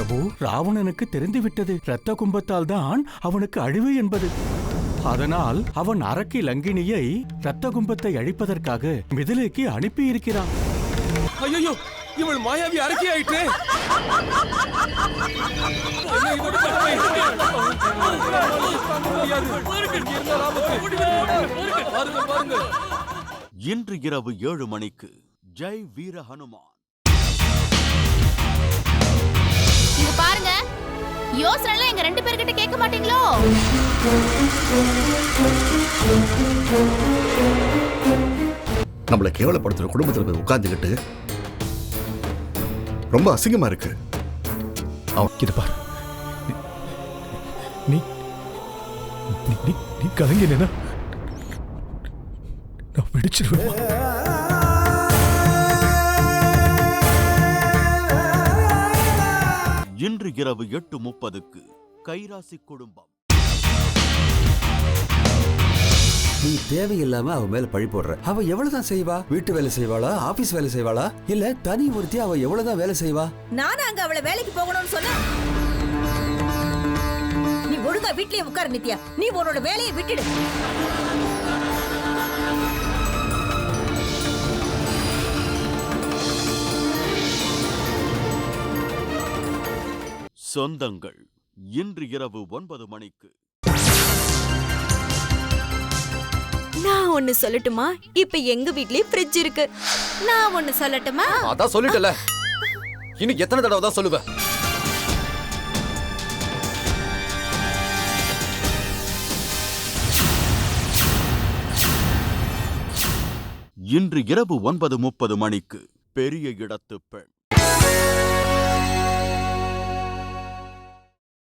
பிரபு, ராவணனுக்கு தெரிந்துவிட்டது இரத்த கும்பத்தால் தான் அவனுக்கு அழிவு என்பது. அதனால் அவன் அரக்கி லங்கினியை இரத்த கும்பத்தை அழிப்பதற்காக மிதிலைக்கு அனுப்பி இருக்கிறான். ஐயோ, இவள் மாயாவி அரக்கி ஆயிற்றே. இன்று இரவு 7 மணிக்கு ஜெய் வீர ஹனுமான். இங்க பாருங்க, யோசனை எங்க 2 பேர்கிட்ட கேட்க மாட்டீங்களோ? நம்மளை கேவலப்படுத்துற குடும்பத்துல போய் உட்கார்ந்துக்கிட்டு ரொம்ப அசிங்கமா இருக்கு. இத பாரு, நீ கலங்கினா நான் வெடிச்சிருவேன். இன்று இரவு 8:30க்கு கைராசி குடும்பம். நீ தேவையில்லாம அவ மேல பழி போடுற. அவ எவ்வளவுதான் செய்வா? வீட்டு வேலை செய்வாளா, ஆபீஸ் வேலை செய்வாளா, இல்ல தனி ஒருத்தி அவ எவ்வளவுதான் வேலை செய்வா? நானும் அங்க அவளை வேலைக்கு போகணும்னு சொன்னேன். நீ ஒழுங்கா வீட்லயே உட்காரு நித்யா. நீ உன்னோட வேலையை விட்டுடு. சொந்தங்கள் இன்று இரவு 9 மணிக்கு. நான் ஒன்னு சொல்லட்டுமா? இப்ப எங்க வீட்லயே ஃப்ரிட்ஜ் இருக்கு. நான் ஒன்னு சொல்லட்டுமா? அதான் சொல்லிட்டல, இன்னும் எத்தனை தடவை தான் சொல்லுவேன்? இன்று இரவு 9:30 மணிக்கு பெரிய இடத்து பெண்.